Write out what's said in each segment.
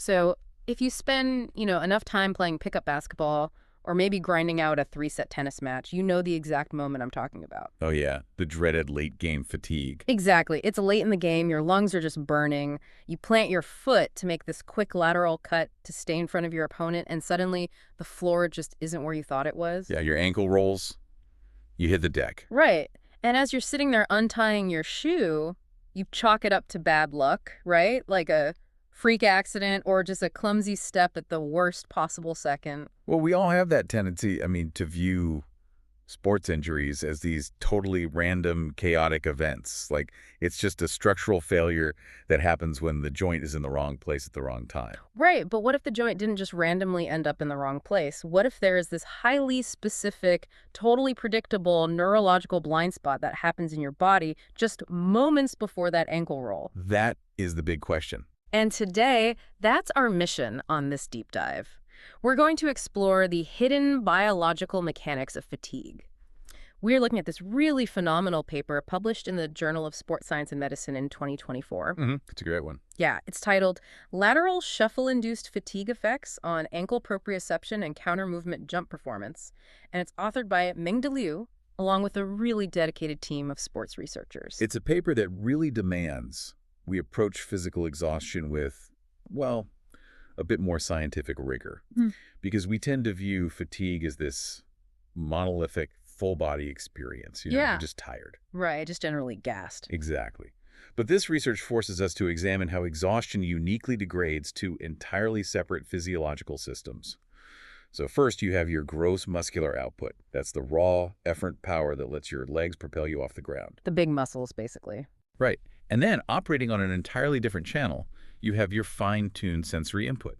So if you spend, enough time playing pickup basketball or maybe grinding out a 3-set tennis match, you know the exact moment I'm talking about. Oh, yeah. The dreaded late-game fatigue. Exactly. It's late in the game. Your lungs are just burning. You plant your foot to make this quick lateral cut to stay in front of your opponent, and suddenly the floor just isn't where you thought it was. Yeah, your ankle rolls, you hit the deck. Right. And as you're sitting there untying your shoe, you chalk it up to bad luck, right? Like a freak accident or just a clumsy step at the worst possible second. Well, we all have that tendency, to view sports injuries as these totally random, chaotic events. Like, it's just a structural failure that happens when the joint is in the wrong place at the wrong time. Right, but what if the joint didn't just randomly end up in the wrong place? What if there is this highly specific, totally predictable neurological blind spot that happens in your body just moments before that ankle roll? That is the big question. And today, that's our mission on this deep dive. We're going to explore the hidden biological mechanics of fatigue. We're looking at this really phenomenal paper published in the Journal of Sports Science and Medicine in 2024. It's a great one. Yeah, it's titled Lateral Shuffle-Induced Fatigue Effects on Ankle Proprioception and Countermovement Jump Performance. And it's authored by Mengde, along with a really dedicated team of sports researchers. It's a paper that really demands we approach physical exhaustion with, well, a bit more scientific rigor. Because we tend to view fatigue as this monolithic, full-body experience. You're just tired. Right, just generally gassed. Exactly. But this research forces us to examine how exhaustion uniquely degrades two entirely separate physiological systems. So first, you have your gross muscular output. That's the raw, efferent power that lets your legs propel you off the ground. The big muscles, basically. Right. And then, operating on an entirely different channel, you have your fine-tuned sensory input.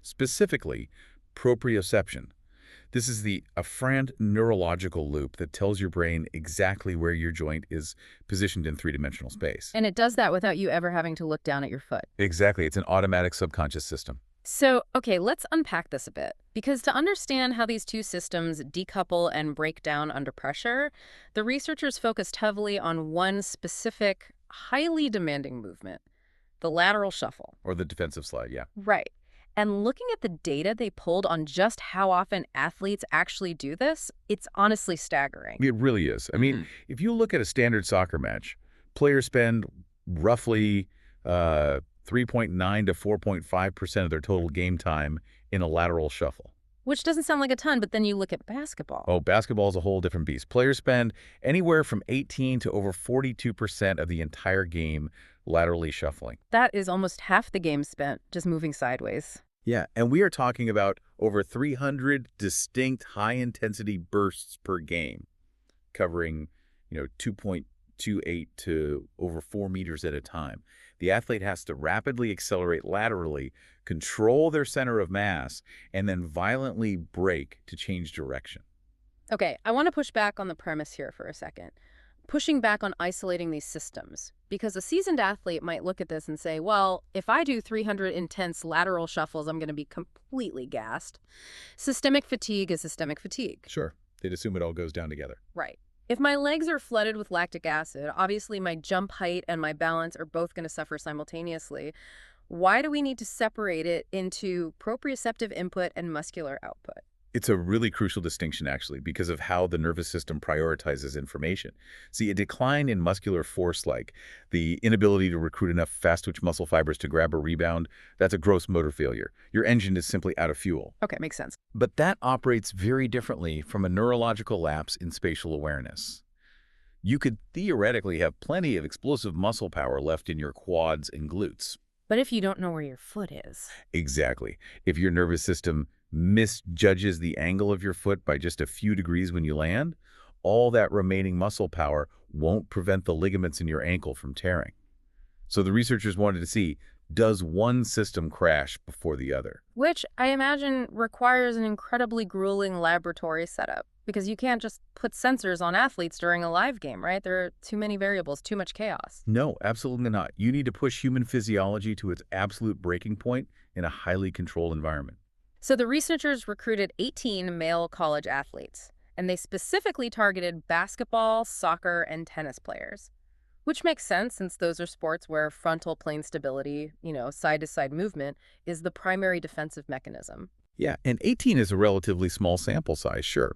Specifically, proprioception. This is the afferent neurological loop that tells your brain exactly where your joint is positioned in three-dimensional space. And it does that without you ever having to look down at your foot. Exactly. It's an automatic subconscious system. So, okay, let's unpack this a bit. Because to understand how these two systems decouple and break down under pressure, the researchers focused heavily on one specific, highly demanding movement, the lateral shuffle. Or the defensive slide, yeah. Right. And looking at the data they pulled on just how often athletes actually do this, it's honestly staggering. It really is. If you look at a standard soccer match, players spend roughly 3.9 to 4.5% of their total game time in a lateral shuffle. Which doesn't sound like a ton, but then you look at basketball. Oh, basketball is a whole different beast. Players spend anywhere from 18 to over 42% of the entire game laterally shuffling. That is almost half the game spent just moving sideways. Yeah, and we are talking about over 300 distinct high-intensity bursts per game, covering, 2.28 to over 4 meters at a time. The athlete has to rapidly accelerate laterally, control their center of mass, and then violently brake to change direction. Okay, I want to push back on the premise here for a second. Pushing back on isolating these systems. Because a seasoned athlete might look at this and say, well, if I do 300 intense lateral shuffles, I'm going to be completely gassed. Systemic fatigue is systemic fatigue. Sure. They'd assume it all goes down together. Right. If my legs are flooded with lactic acid, obviously my jump height and my balance are both going to suffer simultaneously. Why do we need to separate it into proprioceptive input and muscular output? It's a really crucial distinction, actually, because of how the nervous system prioritizes information. See, a decline in muscular force, like the inability to recruit enough fast-twitch muscle fibers to grab a rebound, that's a gross motor failure. Your engine is simply out of fuel. Okay, makes sense. But that operates very differently from a neurological lapse in spatial awareness. You could theoretically have plenty of explosive muscle power left in your quads and glutes. But if you don't know where your foot is. Exactly. If your nervous system misjudges the angle of your foot by just a few degrees when you land, all that remaining muscle power won't prevent the ligaments in your ankle from tearing. So the researchers wanted to see, does one system crash before the other? Which I imagine requires an incredibly grueling laboratory setup, because you can't just put sensors on athletes during a live game, right? There are too many variables, too much chaos. No, absolutely not. You need to push human physiology to its absolute breaking point in a highly controlled environment. So the researchers recruited 18 male college athletes, and they specifically targeted basketball, soccer, and tennis players, Which makes sense since those are sports where frontal plane stability, side-to-side movement, is the primary defensive mechanism. Yeah, and 18 is a relatively small sample size, sure.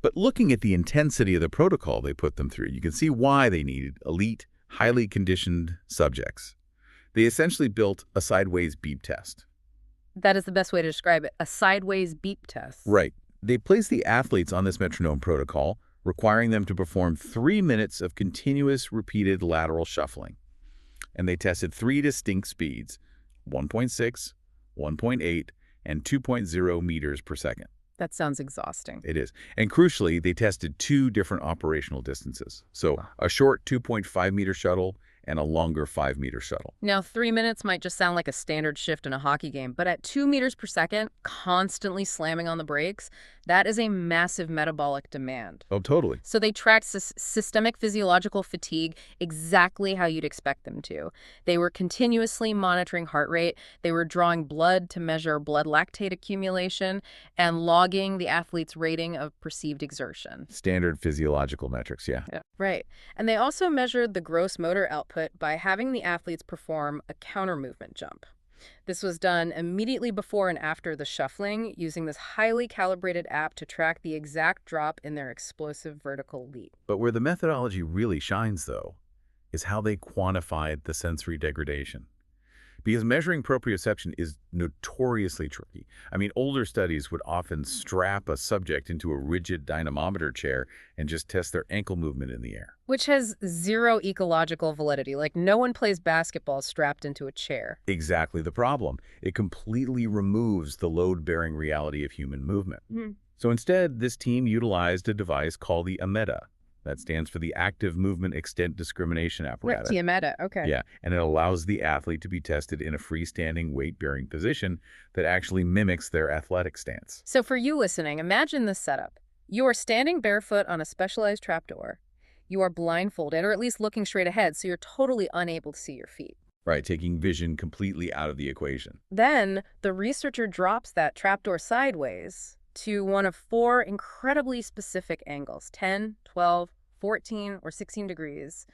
But looking at the intensity of the protocol they put them through, you can see why they needed elite, highly conditioned subjects. They essentially built a sideways beep test. That is the best way to describe it, a sideways beep test. Right. They placed the athletes on this metronome protocol, requiring them to perform 3 minutes of continuous repeated lateral shuffling. And they tested 3 distinct speeds, 1.6, 1.8, and 2.0 meters per second. That sounds exhausting. It is. And crucially, they tested 2 different operational distances. So a short 2.5-meter shuttle and a longer 5-meter shuttle. Now, 3 minutes might just sound like a standard shift in a hockey game, but at 2 meters per second, constantly slamming on the brakes, that is a massive metabolic demand. Oh, totally. So they tracked systemic physiological fatigue exactly how you'd expect them to. They were continuously monitoring heart rate, they were drawing blood to measure blood lactate accumulation, and logging the athlete's rating of perceived exertion. Standard physiological metrics, yeah. Right. And they also measured the gross motor output by having the athletes perform a countermovement jump. This was done immediately before and after the shuffling, using this highly calibrated app to track the exact drop in their explosive vertical leap. But where the methodology really shines, though, is how they quantified the sensory degradation. Because measuring proprioception is notoriously tricky. I mean, older studies would often strap a subject into a rigid dynamometer chair and just test their ankle movement in the air. Which has zero ecological validity. Like, no one plays basketball strapped into a chair. Exactly the problem. It completely removes the load-bearing reality of human movement. So instead, this team utilized a device called the AMETA. That stands for the Active Movement Extent Discrimination Apparatus. TMETA, okay. Yeah, and it allows the athlete to be tested in a freestanding weight-bearing position that actually mimics their athletic stance. So for you listening, imagine this setup. You are standing barefoot on a specialized trapdoor. You are blindfolded, or at least looking straight ahead, so you're totally unable to see your feet. Right, taking vision completely out of the equation. Then the researcher drops that trapdoor sideways to one of 4 incredibly specific angles, 10, 12, 14, or 16 degrees.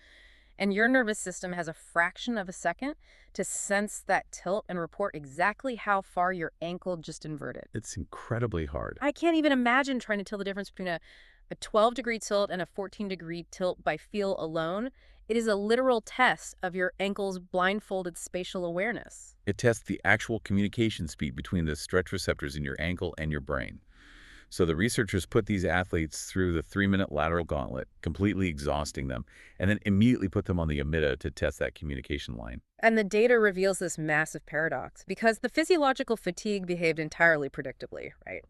And your nervous system has a fraction of a second to sense that tilt and report exactly how far your ankle just inverted. It's incredibly hard. I can't even imagine trying to tell the difference between a 12-degree tilt and a 14-degree tilt by feel alone. It is a literal test of your ankle's blindfolded spatial awareness. It tests the actual communication speed between the stretch receptors in your ankle and your brain. So the researchers put these athletes through the 3-minute lateral gauntlet, completely exhausting them, and then immediately put them on the AMETA to test that communication line. And the data reveals this massive paradox, because the physiological fatigue behaved entirely predictably, right?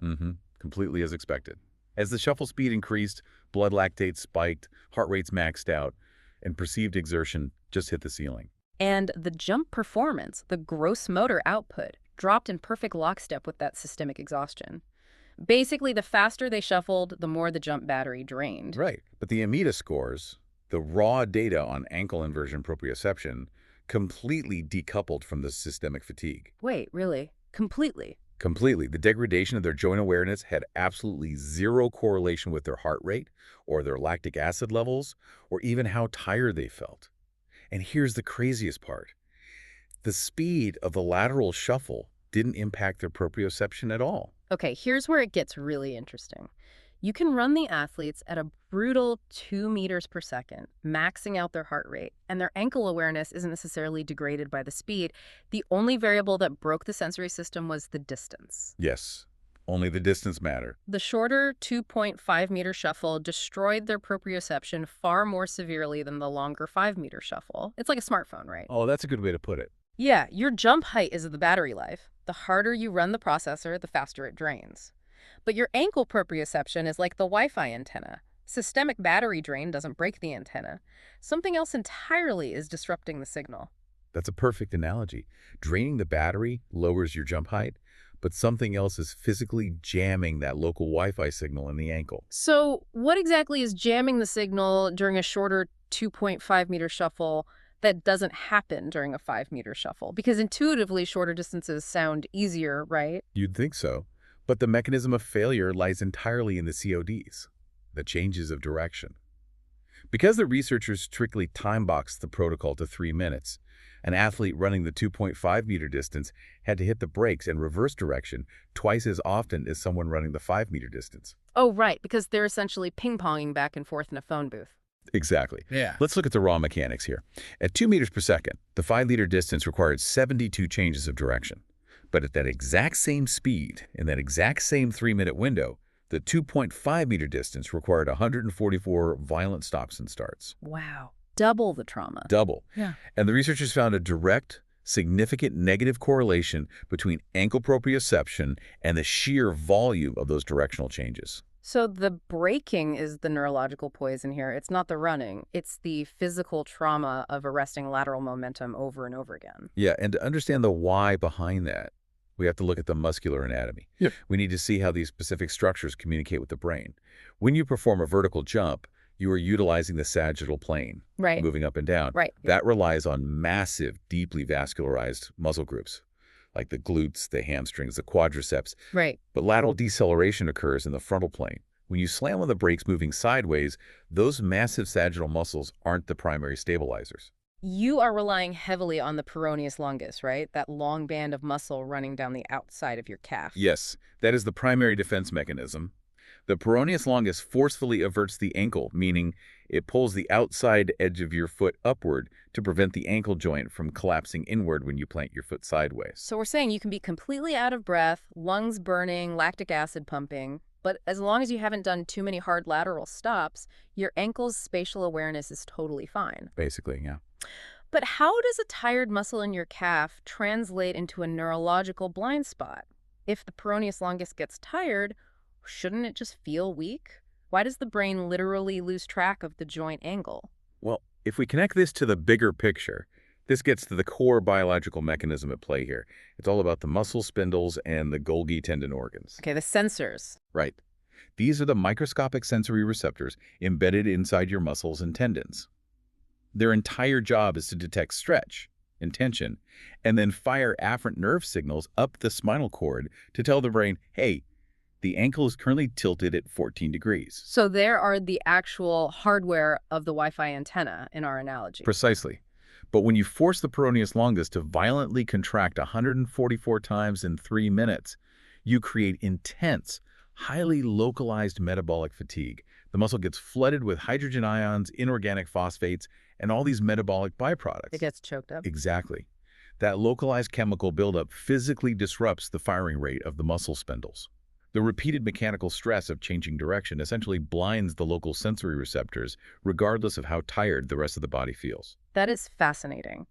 Completely as expected. As the shuffle speed increased, blood lactate spiked, heart rates maxed out, and perceived exertion just hit the ceiling. And the jump performance, the gross motor output, dropped in perfect lockstep with that systemic exhaustion. Basically, the faster they shuffled, the more the jump battery drained. Right. But the AMETA scores, the raw data on ankle inversion proprioception, completely decoupled from the systemic fatigue. Wait, really? Completely? Completely. The degradation of their joint awareness had absolutely zero correlation with their heart rate or their lactic acid levels or even how tired they felt. And here's the craziest part. The speed of the lateral shuffle didn't impact their proprioception at all. Okay, here's where it gets really interesting. You can run the athletes at a brutal 2 meters per second, maxing out their heart rate, and their ankle awareness isn't necessarily degraded by the speed. The only variable that broke the sensory system was the distance. Yes, only the distance mattered. The shorter 2.5-meter shuffle destroyed their proprioception far more severely than the longer 5-meter shuffle. It's like a smartphone, right? Oh, that's a good way to put it. Yeah, your jump height is the battery life. The harder you run the processor, the faster it drains. But your ankle proprioception is like the Wi-Fi antenna. Systemic battery drain doesn't break the antenna. Something else entirely is disrupting the signal. That's a perfect analogy. Draining the battery lowers your jump height, but something else is physically jamming that local Wi-Fi signal in the ankle. So what exactly is jamming the signal during a shorter 2.5-meter shuffle that doesn't happen during a 5-meter shuffle? Because intuitively, shorter distances sound easier, right? You'd think so. But the mechanism of failure lies entirely in the CODs, the changes of direction. Because the researchers strictly time-boxed the protocol to 3 minutes, an athlete running the 2.5-meter distance had to hit the brakes in reverse direction twice as often as someone running the 5-meter distance. Oh, right, because they're essentially ping-ponging back and forth in a phone booth. Exactly. Yeah. Let's look at the raw mechanics here. At 2 meters per second, the 5-liter distance required 72 changes of direction. But at that exact same speed, in that exact same 3-minute window, the 2.5-meter distance required 144 violent stops and starts. Wow. Double the trauma. Double. Yeah. And the researchers found a direct, significant negative correlation between ankle proprioception and the sheer volume of those directional changes. So the braking is the neurological poison here. It's not the running. It's the physical trauma of arresting lateral momentum over and over again. Yeah, and to understand the why behind that, we have to look at the muscular anatomy. Yep. We need to see how these specific structures communicate with the brain. When you perform a vertical jump, you are utilizing the sagittal plane, Right. moving up and down. Right. That relies on massive, deeply vascularized muscle groups, like the glutes, the hamstrings, the quadriceps. Right. But lateral deceleration occurs in the frontal plane. When you slam on the brakes moving sideways, those massive sagittal muscles aren't the primary stabilizers. You are relying heavily on the peroneus longus, right? That long band of muscle running down the outside of your calf. Yes, that is the primary defense mechanism. The peroneus longus forcefully averts the ankle, meaning it pulls the outside edge of your foot upward to prevent the ankle joint from collapsing inward when you plant your foot sideways. So we're saying you can be completely out of breath, lungs burning, lactic acid pumping, but as long as you haven't done too many hard lateral stops, your ankle's spatial awareness is totally fine. Basically, yeah. But how does a tired muscle in your calf translate into a neurological blind spot? If the peroneus longus gets tired, shouldn't it just feel weak? Why does the brain literally lose track of the joint angle? Well, if we connect this to the bigger picture, this gets to the core biological mechanism at play here. It's all about the muscle spindles and the Golgi tendon organs. Okay, the sensors. Right. These are the microscopic sensory receptors embedded inside your muscles and tendons. Their entire job is to detect stretch and tension, and then fire afferent nerve signals up the spinal cord to tell the brain, hey, the ankle is currently tilted at 14 degrees. So there are the actual hardware of the Wi-Fi antenna in our analogy. Precisely. But when you force the peroneus longus to violently contract 144 times in 3 minutes, you create intense, highly localized metabolic fatigue. The muscle gets flooded with hydrogen ions, inorganic phosphates, and all these metabolic byproducts. It gets choked up. Exactly. That localized chemical buildup physically disrupts the firing rate of the muscle spindles. The repeated mechanical stress of changing direction essentially blinds the local sensory receptors, regardless of how tired the rest of the body feels. That is fascinating.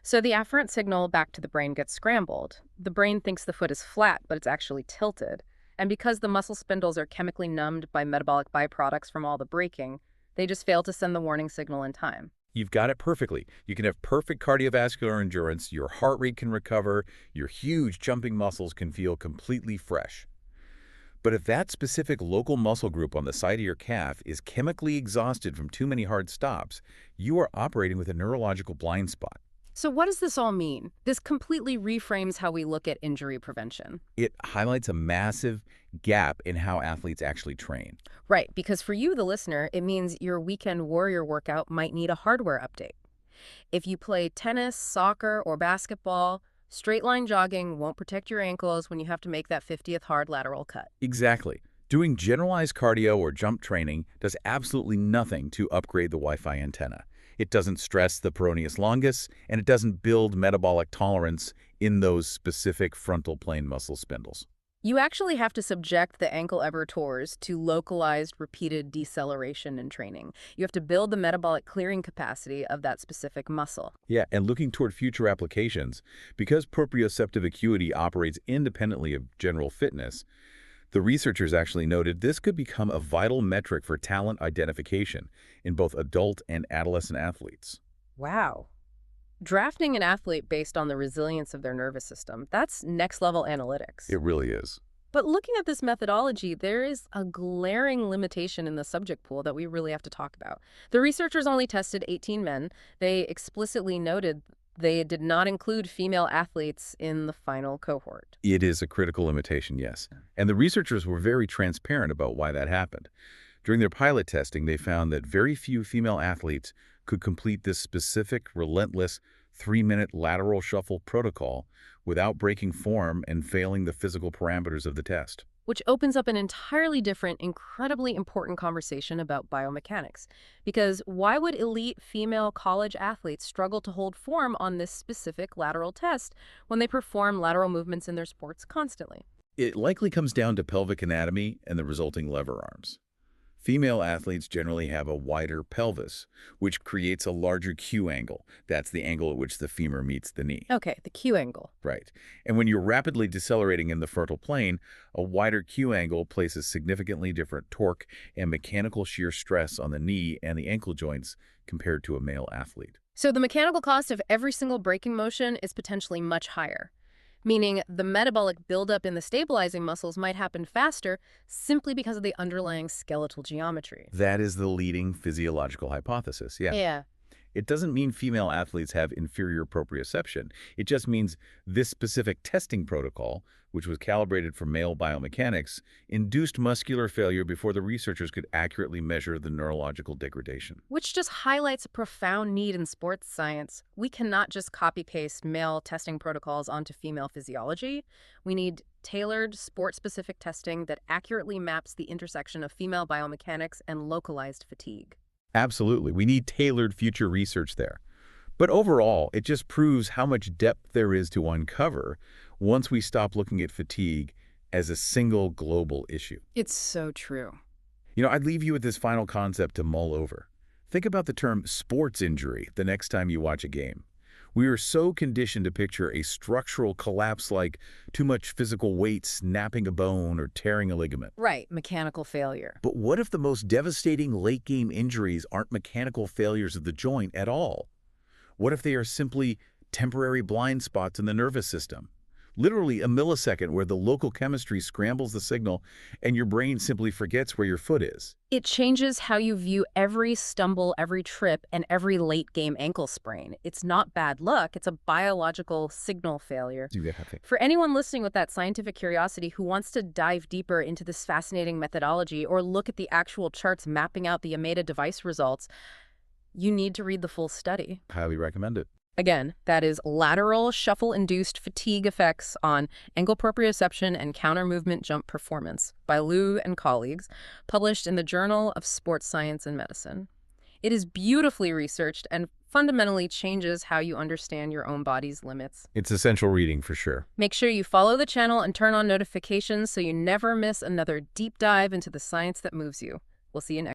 So the afferent signal back to the brain gets scrambled. The brain thinks the foot is flat, but it's actually tilted. And because the muscle spindles are chemically numbed by metabolic byproducts from all the braking, they just fail to send the warning signal in time. You've got it perfectly. You can have perfect cardiovascular endurance, your heart rate can recover, your huge jumping muscles can feel completely fresh. But if that specific local muscle group on the side of your calf is chemically exhausted from too many hard stops, you are operating with a neurological blind spot. So what does this all mean? This completely reframes how we look at injury prevention. It highlights a massive gap in how athletes actually train. Right, because for you, the listener, it means your weekend warrior workout might need a hardware update. If you play tennis, soccer, or basketball, straight-line jogging won't protect your ankles when you have to make that 50th hard lateral cut. Exactly. Doing generalized cardio or jump training does absolutely nothing to upgrade the Wi-Fi antenna. It doesn't stress the peroneus longus, and it doesn't build metabolic tolerance in those specific frontal plane muscle spindles. You actually have to subject the ankle evertors to localized repeated deceleration in training. You have to build the metabolic clearing capacity of that specific muscle. Yeah, and looking toward future applications, because proprioceptive acuity operates independently of general fitness, the researchers actually noted this could become a vital metric for talent identification in both adult and adolescent athletes. Wow. Drafting an athlete based on the resilience of their nervous system, that's next-level analytics. It really is. But looking at this methodology, there is a glaring limitation in the subject pool that we really have to talk about. The researchers only tested 18 men. They explicitly noted they did not include female athletes in the final cohort. It is a critical limitation, yes. And the researchers were very transparent about why that happened. During their pilot testing, they found that very few female athletes could complete this specific, relentless 3-minute lateral shuffle protocol without breaking form and failing the physical parameters of the test. Which opens up an entirely different, incredibly important conversation about biomechanics. Because why would elite female college athletes struggle to hold form on this specific lateral test when they perform lateral movements in their sports constantly? It likely comes down to pelvic anatomy and the resulting lever arms. Female athletes generally have a wider pelvis, which creates a larger Q angle. That's the angle at which the femur meets the knee. Okay, the Q angle. Right. And when you're rapidly decelerating in the fertile plane, a wider Q angle places significantly different torque and mechanical shear stress on the knee and the ankle joints compared to a male athlete. So the mechanical cost of every single braking motion is potentially much higher, meaning the metabolic buildup in the stabilizing muscles might happen faster simply because of the underlying skeletal geometry. That is the leading physiological hypothesis, yeah. Yeah. It doesn't mean female athletes have inferior proprioception. It just means this specific testing protocol, which was calibrated for male biomechanics, induced muscular failure before the researchers could accurately measure the neurological degradation. Which just highlights a profound need in sports science. We cannot just copy-paste male testing protocols onto female physiology. We need tailored, sport-specific testing that accurately maps the intersection of female biomechanics and localized fatigue. Absolutely. We need tailored future research there. But overall, it just proves how much depth there is to uncover once we stop looking at fatigue as a single global issue. It's so true. I'd leave you with this final concept to mull over. Think about the term sports injury the next time you watch a game. We are so conditioned to picture a structural collapse like too much physical weight snapping a bone or tearing a ligament. Right, mechanical failure. But what if the most devastating late-game injuries aren't mechanical failures of the joint at all? What if they are simply temporary blind spots in the nervous system? Literally a millisecond where the local chemistry scrambles the signal and your brain simply forgets where your foot is. It changes how you view every stumble, every trip, and every late-game ankle sprain. It's not bad luck, it's a biological signal failure. For anyone listening with that scientific curiosity who wants to dive deeper into this fascinating methodology or look at the actual charts mapping out the Ameda device results, you need to read the full study. Highly recommend it. Again, that is Lateral Shuffle-Induced Fatigue Effects on Ankle Proprioception and Countermovement Jump Performance by Liu and colleagues, published in the Journal of Sports Science and Medicine. It is beautifully researched and fundamentally changes how you understand your own body's limits. It's essential reading for sure. Make sure you follow the channel and turn on notifications so you never miss another deep dive into the science that moves you. We'll see you next time.